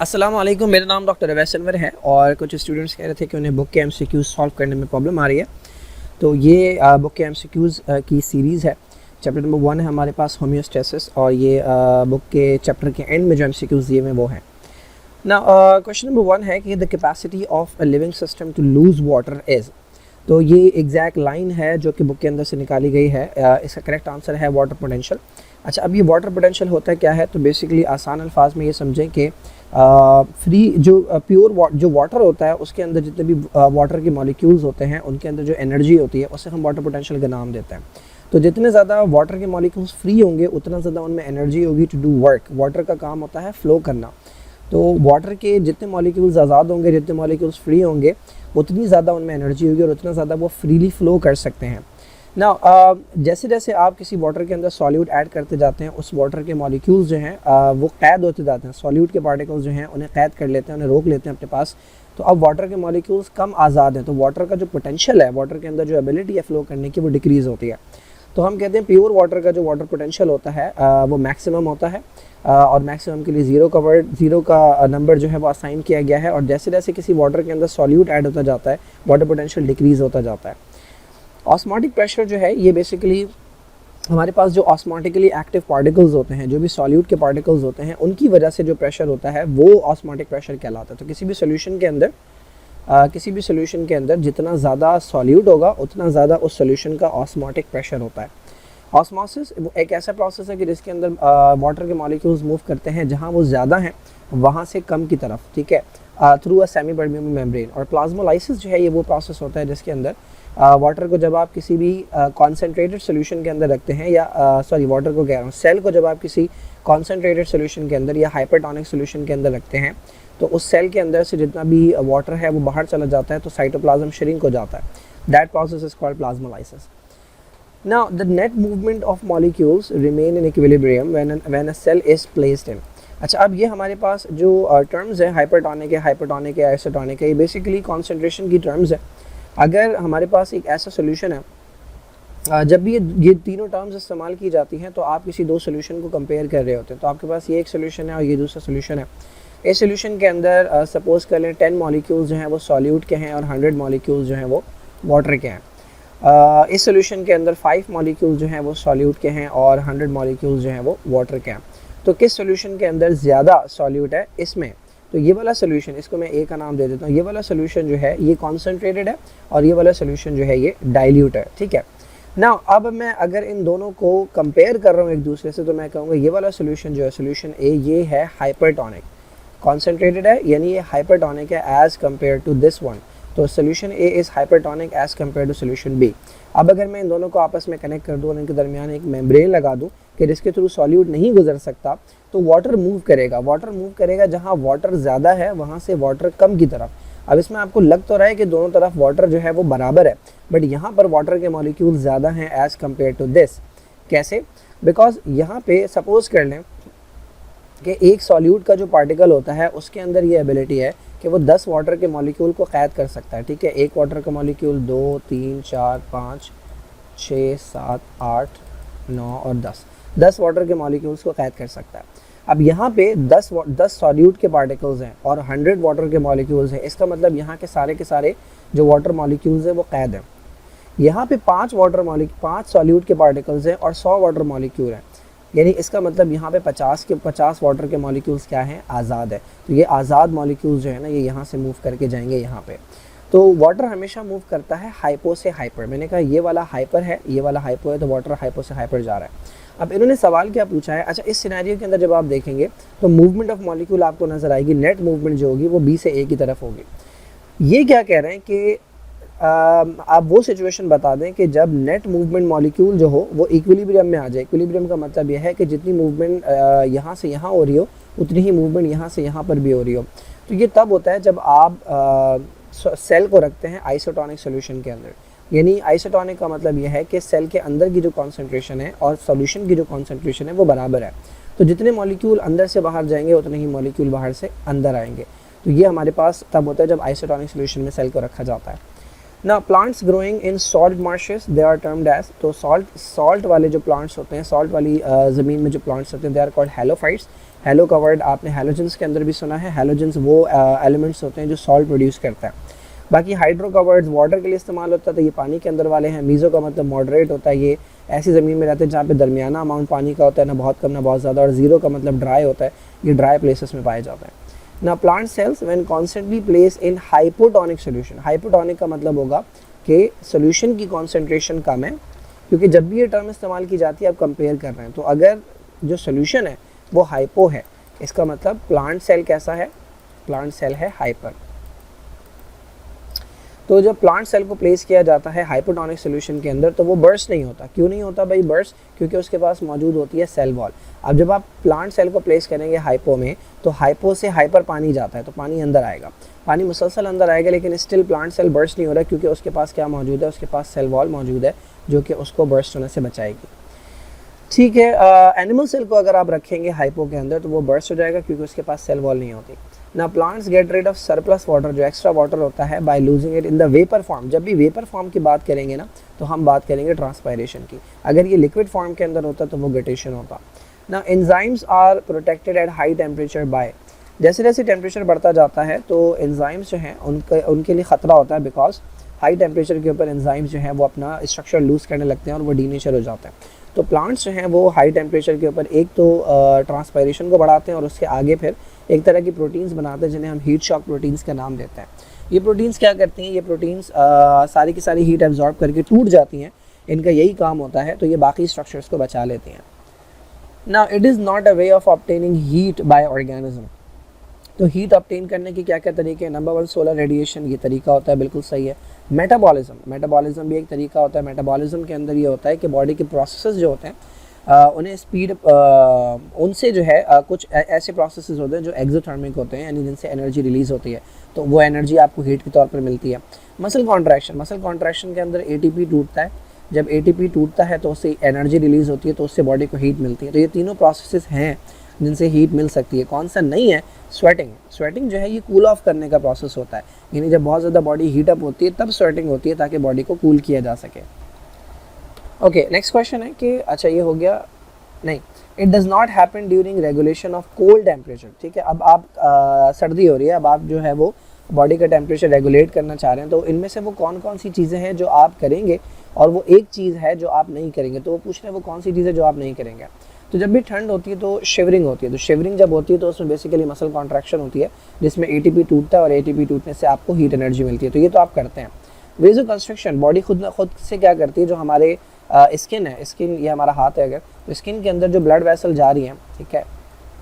अस्सलाम वालेकुम, मेरा नाम डॉक्टर अवैस अनवर है और कुछ स्टूडेंट्स कह रहे थे कि उन्हें बुक के एमसीक्यूज़ सॉल्व करने में प्रॉब्लम आ रही है। तो ये बुक के एमसीक्यूज़ की सीरीज़ है। चैप्टर नंबर 1 है हमारे पास होम्योस्टेसिस, और ये बुक के चैप्टर के एंड में जो एमसीक्यूज़ दिए हुए वो हैं। ना क्वेश्चन नंबर 1 है कि the capacity of a living system to lose water is. तो ये एग्जैक्ट लाइन है जो कि बुक के अंदर से निकाली गई है। इसका करेक्ट आंसर है वाटर पोटेंशियल। अच्छा, अब ये वाटर पोटेंशियल होता है क्या है? तो बेसिकली आसान अल्फाज में ये समझें कि फ्री जो प्योर जो वाटर होता है उसके अंदर जितने भी वाटर के मॉलिक्यूल्स होते हैं उनके अंदर जो एनर्जी होती है उसे हम वाटर पोटेंशियल का नाम देते हैं। तो जितने ज़्यादा वाटर के मॉलिक्यूल्स फ्री होंगे उतना ज़्यादा उनमें एनर्जी होगी टू डू वर्क। वाटर का काम होता है फ्लो करना। तो वाटर के जितने मॉलिक्यूल्स आज़ाद होंगे, जितने मॉलिक्यूल्स फ्री होंगे, उतनी ज़्यादा उनमें एनर्जी होगी और उतना ज़्यादा वो फ्रीली फ्लो कर सकते हैं ना। जैसे जैसे आप किसी वाटर के अंदर सॉल्यूट ऐड करते जाते हैं, उस वाटर के मॉलिक्यूल्स जो हैं वो कैद होते जाते हैं। सॉल्यूट के पार्टिकल्स जो हैं उन्हें कैद कर लेते हैं, उन्हें रोक लेते हैं अपने पास। तो अब वाटर के मॉलिक्यूल्स कम आज़ाद हैं, तो वाटर का जो पोटेंशियल है, वाटर के अंदर जो एबिलिटी है फ्लो करने की, वो डिक्रीज़ होती है। तो हम कहते हैं प्योर वाटर का जो वाटर पोटेंशियल होता है वो मैक्सिमम होता है, और मैक्सिमम के लिए ज़ीरो का नंबर जो है वो असाइन किया गया है। और जैसे जैसे किसी वाटर के अंदर सॉल्यूट ऐड होता जाता है, वाटर पोटेंशियल डिक्रीज़ होता जाता है। ऑस्मोटिक प्रेशर जो है ये बेसिकली हमारे पास जो ऑस्मोटिकली एक्टिव पार्टिकल्स होते हैं, जो भी सॉल्यूट के पार्टिकल्स होते हैं, उनकी वजह से जो प्रेशर होता है वो ऑस्मोटिक प्रेशर कहलाता है। तो किसी भी सोल्यूशन के अंदर जितना ज़्यादा सॉल्यूट होगा उतना ज़्यादा उस सोल्यूशन का ऑस्मोटिक प्रेशर होता है। ऑस्मोसिस एक ऐसा प्रोसेस है कि जिसके अंदर वाटर के मॉलिक्यूल्स मूव करते हैं जहाँ वो ज़्यादा हैं वहाँ से कम की तरफ, ठीक है, through a semi permeable membrane. और प्लाज्मोलाइसिस जो है ये वो प्रोसेस होता है जिसके अंदर वाटर को जब आप किसी भी कॉन्सेंट्रेटेड सोल्यूशन के अंदर रखते हैं, या वाटर को कह रहा हूँ, सेल को जब आप किसी कॉन्सेंट्रेटेड सोल्यूशन के अंदर या हाइपरटोनिक सोल्यूशन के अंदर रखते हैं, तो उस सेल के अंदर से जितना भी वाटर है वो बाहर चला जाता है, तो साइटोप्लाज्म श्रिंक हो जाता है। That process is called plasmolysis. Now, the net movement of molecules remain in equilibrium when a cell is placed in. अच्छा, अब ये हमारे पास जो टर्म्स है, हाइपरटोनिक है, आइसोटोनिक है, ये बेसिकली कॉन्सेंट्रेशन की टर्म्स है। अगर हमारे पास एक ऐसा सोल्यूशन है, जब भी ये तीनों टर्म्स इस्तेमाल की जाती हैं तो आप किसी दो सोल्यूशन को कंपेयर कर रहे होते हैं। तो आपके पास ये एक सोल्यूशन है और ये दूसरा सोल्यूशन है। इस सोल्यूशन के अंदर सपोज कर लें 10 मॉलिक्यूल्स जो हैं वो सॉल्यूट के हैं और 100 मॉलिक्यूल्स जो हैं वो वाटर के हैं। इस सोल्यूशन के अंदर 5 मॉलिक्यूल्स जो हैं वो सॉल्यूट के हैं और 100 मॉलिक्यूल्स जो हैं वो वाटर के हैं। तो किस सोल्यूशन के अंदर ज़्यादा सॉल्यूट है इसमें? तो ये वाला सोल्यूशन, इसको मैं ए का नाम दे देता हूँ, ये वाला सोल्यूशन जो है ये कॉन्सेंट्रेटेड है और ये वाला सोल्यूशन जो है ये डाइल्यूट है, ठीक है ना। अब मैं अगर इन दोनों को कंपेयर कर रहा हूँ एक दूसरे से, तो मैं कहूँगा ये वाला सोल्यूशन जो है, सोल्यूशन ए, ये है हाइपरटोनिक, कॉन्सेंट्रेटेड है, यानी ये हाइपरटोनिक है as compared to this one. तो solution A is hypertonic as compared to solution B. अब अगर मैं इन दोनों को आपस में कनेक्ट कर दूँ और इनके दरमियान एक मेम्ब्रेन लगा दूँ कि जिसके थ्रू सॉल्यूट नहीं गुजर सकता, तो वाटर मूव करेगा जहाँ वाटर ज़्यादा है वहाँ से वाटर कम की तरफ। अब इसमें आपको लग तो रहा है कि दोनों तरफ वाटर जो है वो बराबर है, बट यहाँ पर वाटर के मॉलिक्यूल ज़्यादा हैं एज़ कम्पेयर टू दिस। कैसे? बिकॉज यहाँ पे सपोज कर लें कि एक सॉल्यूट का जो पार्टिकल होता है उसके अंदर ये एबिलिटी है कि वो 10 वाटर के मॉलिक्यूल को कैद कर सकता है, ठीक है। एक वाटर का मॉलिक्यूल 2, 3, 4, 5, 6, 7, 8, 9 और 10 वाटर के मॉलिक्यूल्स को कैद कर सकता है। अब यहाँ पे 10 सॉल्यूट के पार्टिकल्स हैं और 100 वाटर के मॉलिक्यूल्स हैं। इसका मतलब यहाँ के सारे जो वाटर मॉलिक्यूल्स हैं वो कैद हैं। यहाँ पे 5 सॉल्यूट के पार्टिकल्स हैं और 100 वाटर मॉलिक्यूल हैं, यानी इसका मतलब यहाँ पे 50 वाटर के मॉलिक्यूल्स क्या हैं? आज़ाद है। तो ये आज़ाद मॉलिक्यूल्स जो है ना ये यहाँ से मूव करके जाएंगे यहाँ पे। तो वाटर हमेशा मूव करता है हाइपो से हाइपर। मैंने कहा ये वाला हाइपर है, ये वाला हाइपो है, तो वाटर हाइपो से हाइपर जा रहा है। अब इन्होंने सवाल क्या पूछा है? अच्छा, इस सिनेरियो के अंदर जब आप देखेंगे तो मूवमेंट ऑफ मॉलिक्यूल आपको नज़र आएगी, नेट मूवमेंट जो होगी वो बी से ए की तरफ होगी। ये क्या कह रहे हैं कि आप वो सिचुएशन बता दें कि जब नेट मूवमेंट मॉलिक्यूल जो हो वो इक्विलिब्रियम में आ जाए। इक्विलिब्रियम का मतलब यह है कि जितनी मूवमेंट यहाँ से यहाँ हो रही हो उतनी ही मूवमेंट यहाँ से यहाँ पर भी हो रही हो। तो ये तब होता है जब आप सेल को रखते हैं आइसोटोनिक सोल्यूशन के अंदर। यानी आइसोटोनिक का मतलब यह है कि सेल के अंदर की जो कॉन्सेंट्रेशन है और सोल्यूशन की जो कॉन्सेंट्रेशन है वो बराबर है। तो जितने मॉलिक्यूल अंदर से बाहर जाएंगे उतने ही मॉलिक्यूल बाहर से अंदर आएंगे। तो ये हमारे पास तब होता है जब आइसोटोनिक सोल्यूशन में सेल को रखा जाता है। ना plants growing in salt marshes they are termed as, तो सॉल्ट वाले जो प्लांट्स होते हैं, सॉल्ट वाली ज़मीन में जो प्लांट्स होते हैं, they are called halophytes. Halo का वर्ड आपने हेलोजेंस के अंदर भी सुना है। हेलोजेंस वो एलिमेंट्स होते हैं जो सॉल्ट प्रोड्यूस करता है। बाकी हाइड्रो का वर्ड वाटर के लिए इस्तेमाल होता है, तो ये पानी के अंदर वाले हैं। मीज़ो का मतलब मॉडरेट होता है, ये ऐसी ज़मीन में रहते हैं जहाँ पे दरमियाना अमाउंट पानी का होता है, ना बहुत कम ना बहुत ज़्यादा। और ज़ीरो का मतलब ड्राई होता है, ये ड्राई प्लेसेस में पाया जाता है। ना plant cells when constantly place in hypotonic solution. Hypotonic का मतलब होगा कि सोल्यूशन की कॉन्सेंट्रेशन कम है, क्योंकि जब भी ये टर्म इस्तेमाल की जाती है आप कंपेयर कर रहे हैं, तो अगर जो सोल्यूशन है वो हाइपो है, इसका मतलब प्लांट सेल कैसा है, प्लांट सेल है हाइपर। तो जब प्लांट सेल को प्लेस किया जाता है हाइपोटोनिक सोल्यूशन के अंदर, तो वो बर्स्ट नहीं होता। क्यों नहीं होता भाई बर्स्ट? क्योंकि उसके पास मौजूद होती है सेल वॉल। अब जब आप प्लांट सेल को प्लेस करेंगे हाइपो में, तो हाइपो से हाइपर पानी जाता है, तो पानी अंदर आएगा, पानी मुसलसल अंदर आएगा, लेकिन स्टिल प्लांट सेल बर्स्ट नहीं हो रहा, क्योंकि उसके पास क्या मौजूद है, उसके पास सेल वॉल मौजूद है जो कि उसको बर्स्ट होने से बचाएगी। ठीक है, एनिमल सेल को अगर आप रखेंगे हाइपो के अंदर, तो वो बर्स्ट हो जाएगा, क्योंकि उसके पास सेल वॉल नहीं होती। ना plants get rid of surplus water, जो एक्स्ट्रा वाटर होता है, by losing it in the vapour form. जब भी वेपर फॉर्म की बात करेंगे ना, तो हम बात करेंगे ट्रांसपायरेशन की। अगर ये लिक्विड फॉर्म के अंदर होता तो वो गटेशन होता। ना enzymes are protected at high temperature by, जैसे जैसे टेम्परेचर बढ़ता जाता है तो एंजाइम्स जो हैं उनके लिए ख़तरा होता है, बिकॉज हाई टेम्परेचर के ऊपर एंजाइम्स जो हैं वो अपना स्ट्रक्चर लूज़ करने लगते हैं और वो डीनेचर हो जाते हैं। तो प्लांट्स जो हैं वो हाई टेम्परेचर के ऊपर एक तो ट्रांसपायरेशन को बढ़ाते हैं, और उसके आगे फिर एक तरह की प्रोटीन्स बनाते हैं जिन्हें हम हीट शॉक प्रोटीन्स का नाम देते हैं। ये प्रोटीन्स क्या करती हैं, ये प्रोटीन्स सारी की सारी हीट एब्जॉर्ब करके टूट जाती हैं, इनका यही काम होता है, तो ये बाकी स्ट्रक्चर्स को बचा लेती हैं। Now it is not a way of obtaining heat bye organism. तो हीट ऑब्टेन करने के क्या क्या तरीके हैं? नंबर 1 सोलर रेडिएशन, ये तरीका होता है, बिल्कुल सही है। मेटाबॉलिज्म भी एक तरीका होता है। मेटाबॉलिज्म के अंदर ये होता है कि बॉडी के प्रोसेसेस जो होते हैं उन्हें स्पीड उनसे जो है कुछ ऐसे प्रोसेसेस होते हैं जो एक्सोथर्मिक होते हैं, यानी जिनसे एनर्जी रिलीज़ होती है, तो वो एनर्जी आपको हीट के तौर पर मिलती है। मसल कॉन्ट्रैक्शन के अंदर एटीपी टूटता है, जब एटीपी टूटता है तो उससे एनर्जी रिलीज़ होती है, तो उससे बॉडी को हीट मिलती है। तो ये तीनों प्रोसेसेस हैं जिनसे हीट मिल सकती है। कौन सा नहीं है? स्वेटिंग जो है ये कूल ऑफ करने का प्रोसेस होता है, यानी जब बहुत ज़्यादा बॉडी हीट अप होती है तब स्वेटिंग होती है, ताकि बॉडी को कूल किया जा सके। ओके, नेक्स्ट क्वेश्चन है कि अच्छा ये हो गया, नहीं, it does not happen during regulation of cold temperature. ठीक है, अब आप सर्दी हो रही है, अब आप जो है वो बॉडी का टेम्परेचर रेगुलेट करना चाह रहे हैं, तो इनमें से वो कौन कौन सी चीज़ें हैं जो आप करेंगे, और वो एक चीज़ है जो आप नहीं करेंगे। तो वो पूछ रहे हैं वो कौन सी चीज़ है जो आप नहीं करेंगे। तो जब भी ठंड होती है तो शिवरिंग होती है, तो शिवरिंग जब होती है तो उसमें बेसिकली मसल कॉन्ट्रैक्शन होती है, जिसमें एटीपी टूटता है, और एटीपी टूटने से आपको हीट एनर्जी मिलती है, तो ये तो आप करते हैं। वेजो कंस्ट्रक्शन, बॉडी खुद से क्या करती है, जो हमारे स्किन है, स्किन ये हमारा हाथ है, अगर तो स्किन के अंदर जो ब्लड वेसल जा रही हैं, ठीक है,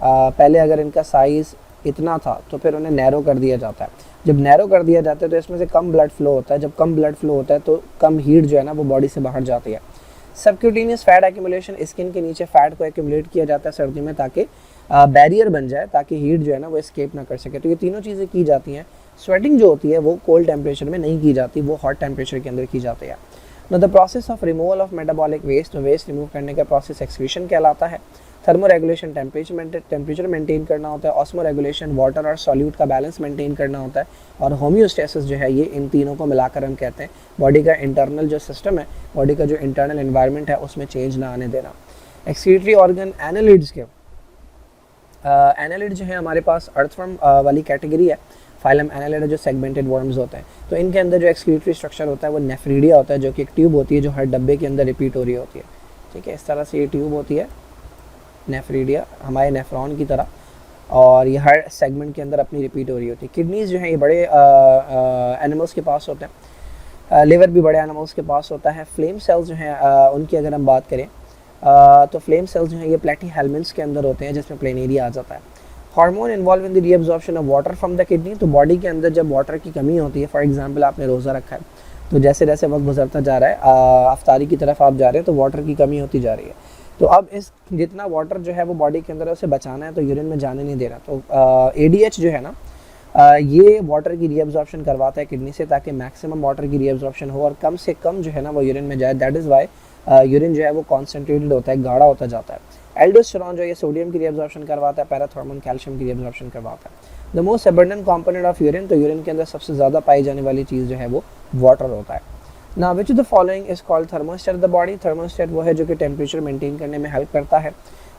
पहले अगर इनका साइज़ इतना था तो फिर उन्हें नैरो कर दिया जाता है। जब नैरो कर दिया जाता है तो इसमें से कम ब्लड फ्लो होता है, जब कम ब्लड फ्लो होता है तो कम हीट जो है ना वो बॉडी से बाहर जाती है। सबक्यूटेनियस फैट एक्यूमुलेशन, स्किन के नीचे फैट को एक्यूमुलेट किया जाता है सर्दी में, ताकि बैरियर बन जाए, ताकि हीट जो है ना वो एस्केप ना कर सके। तो ये तीनों चीज़ें की जाती हैं। स्वेटिंग जो होती है वो कोल्ड टेम्परेचर में नहीं की जाती, वो हॉट टेम्परेचर के अंदर की जाती है। The process of removal of metabolic waste, तो वेस्ट रिमूव करने का प्रोसेस एक्सक्रीशन कहलाता है। थर्मो रेगुलेशन, टेम्परेचर मेंटेन करना होता है। ऑस्मो रेगुलेशन, वाटर और सॉल्यूट का बैलेंस मेंटेन करना होता है। और होम्योस्टेसिस जो है, ये इन तीनों को मिलाकर हम कहते हैं बॉडी का इंटरनल जो सिस्टम है, बॉडी का जो इंटरनल एनवायरनमेंट है उसमें चेंज ना आने देना। एक्सक्रीटरी ऑर्गन, एनालिड्स के एनालिड जो है हमारे पास अर्थवर्म वाली कैटेगरी है। फाइलम एनालिड जो सेगमेंटेड वर्म्स होते हैं, तो इनके अंदर जो एक्सक्रीटरी स्ट्रक्चर होता है वो नेफ्रीडिया होता है, जो कि एक ट्यूब होती है जो हर डब्बे के अंदर रिपीट हो रही होती है। ठीक है, इस तरह से ये ट्यूब होती है नेफ्रीडिया, हमारे नेफ्रॉन की तरह, और ये हर सेगमेंट के अंदर अपनी रिपीट हो रही होती है। किडनीज़ जो हैं ये बड़े एनिमल्स के पास होते हैं, लिवर भी बड़े एनिमल्स के पास होता है। फ्लेम सेल्स जो हैं उनकी अगर हम बात करें तो फ्लेम सेल्स जो हैं ये प्लेटीहेल्मिन्ट्स के अंदर होते हैं, जिसमें प्लेनेरिया आ जाता है। Hormone involve in the reabsorption of water from the kidney, तो बॉडी के अंदर जब वाटर की कमी होती है, फॉर एग्जांपल आपने रोज़ा रखा है, तो जैसे जैसे वक्त गुजरता जा रहा है, अफ्तारी की तरफ आप जा रहे हैं, तो वाटर की कमी होती जा रही है। तो अब इस जितना वाटर जो है वो बॉडी के अंदर है उसे बचाना है, तो यूरिन में जाने नहीं देना। तो ADH जो है ना, ये वाटर की रीअब्जॉर्प्शन करवाता है किडनी से, ताकि मैक्सिमम वाटर की रीअब्जॉर्प्शन हो और कम से कम जो है ना वो यूरिन में जाए। दैट इज़ वाई यूरिन जो है वो कॉन्सेंट्रेटेड होता है, गाढ़ा होता जाता है। एल्डोस्टेरोन जो ये सोडियम की रीअब्जॉर्प्शन करवाता है, पैराथॉर्मोन कैल्शियम की रीअब्जॉर्प्शन करवाता है। The most abundant component of urine, तो यूरिन के अंदर सबसे ज़्यादा पाई जाने वाली चीज़ जो है वो वाटर होता है ना। Which the following is called thermostat the body. Thermostat वो है जो कि टेम्परेचर मेंटेन करने में हेल्प करता है,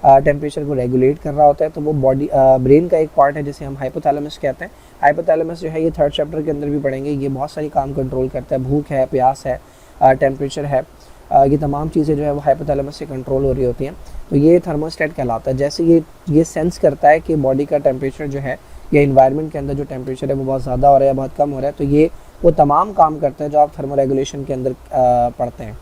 टेम्परेचर को रेगुलेट कर रहा होता है। तो वो बॉडी ब्रेन का एक पार्ट है जिसे हम हाइपोथैलेमस कहते हैं। हाइपोथैलेमस जो है ये थर्ड चैप्टर के अंदर भी पढ़ेंगे। ये बहुत सारी काम कंट्रोल करता है, भूख है, प्यास है, टेम्परेचर है, ये तमाम चीज़ें जो है वो हाइपोथैलेमस से कंट्रोल हो रही होती हैं। तो ये थर्मोस्टेट कहलाता है। जैसे ये सेंस करता है कि बॉडी का टेम्परेचर जो है या इन्वायरमेंट के अंदर जो टेम्परेचर है वो बहुत ज़्यादा हो रहा है या बहुत कम हो रहा है, तो ये वो तमाम काम करते हैं जो आप थर्मो रेगुलेशन के अंदर पढ़ते हैं।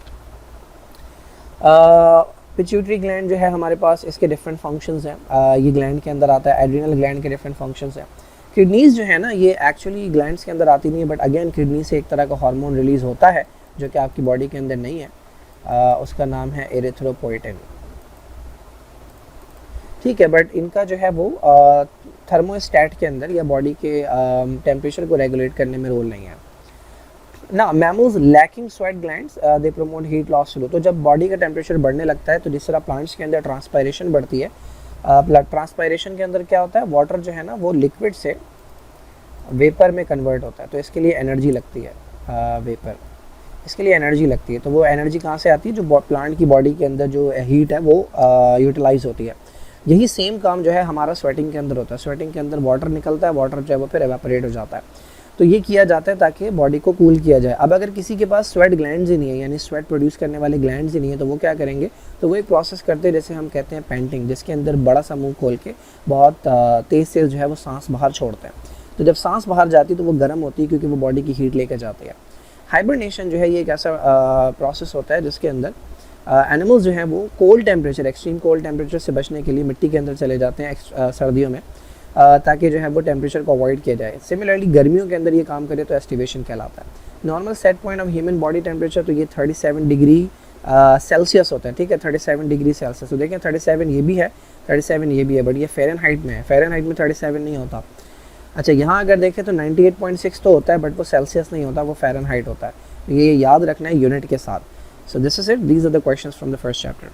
पिट्यूटरी ग्लैंड जो है हमारे पास, इसके डिफरेंट फंक्शंस हैं। ये ग्लैंड के अंदर आता है। एड्रिनल ग्लैंड के डिफरेंट फंक्शंस हैं। किडनीज़ जो है ना ये एक्चुअली ग्लैंड्स के अंदर आती नहीं है, बट अगेन किडनी से एक तरह का हार्मोन रिलीज़ होता है जो कि आपकी बॉडी के अंदर नहीं है। उसका नाम है एरिथ्रोपोइटिन, ठीक है। बट इनका जो है वो थर्मोस्टेट के अंदर या बॉडी के टेम्परेचर को रेगुलेट करने में रोल नहीं है ना। Mammals lacking sweat glands they promote heat loss slow. तो जब बॉडी का टेम्परेचर बढ़ने लगता है तो जिस तरह प्लांट्स के अंदर ट्रांसपायरेशन बढ़ती है, ट्रांसपायरेशन के अंदर क्या होता है, वाटर जो है ना वो लिक्विड से वेपर में कन्वर्ट होता है। तो इसके लिए एनर्जी लगती है, वेपर, इसके लिए एनर्जी लगती है। तो वो एनर्जी कहाँ से आती है, जो प्लांट की बॉडी के अंदर जो हीट है वो यूटिलाइज होती है। यही सेम काम जो है हमारा स्वेटिंग के अंदर होता है। स्वेटिंग के अंदर वाटर निकलता है, वाटर जो है वो फिर एवापोरेट हो जाता है। तो ये किया जाता है ताकि बॉडी को कूल किया जाए। अब अगर किसी के पास स्वेट ग्लैंड्स ही नहीं है, यानी स्वेट प्रोड्यूस करने वाले ग्लैंड्स ही नहीं है, तो वो क्या करेंगे, तो वो एक प्रोसेस करते हैं जैसे हम कहते हैं पैंटिंग, जिसके अंदर बड़ा सा मुंह खोल के बहुत तेज़ से जो है वो सांस बाहर छोड़ते हैं। तो जब सांस बाहर जाती है तो वो गर्म होती है क्योंकि वो बॉडी की हीट लेकर जाती है। हाइबरनेशन जो है ये एक ऐसा प्रोसेस होता है जिसके अंदर एनिमल्स जो हैं वो cold temperature, extreme cold temperature से बचने के लिए मिट्टी के अंदर चले जाते हैं सर्दियों में, ताकि जो है वो टेम्परेचर को अवॉइड किया जाए। सिमिलरली गर्मियों के अंदर ये काम करे तो एस्टिवेशन कहलाता है। Normal set point of human body temperature तो ये 37 डिग्री सेल्सियस होता है, ठीक है, 37 डिग्री सेल्सियस। तो देखें 37 ये भी है, 37 ये भी है, बट ये फ़ारेनहाइट में है। फ़ारेनहाइट में 37 नहीं होता। अच्छा, यहाँ अगर देखें तो 98.6 तो होता है, बट वो सेल्सियस नहीं होता, वो फ़ारेनहाइट होता है। ये याद रखना है यूनिट के साथ। So this is it. These are the questions from the first chapter.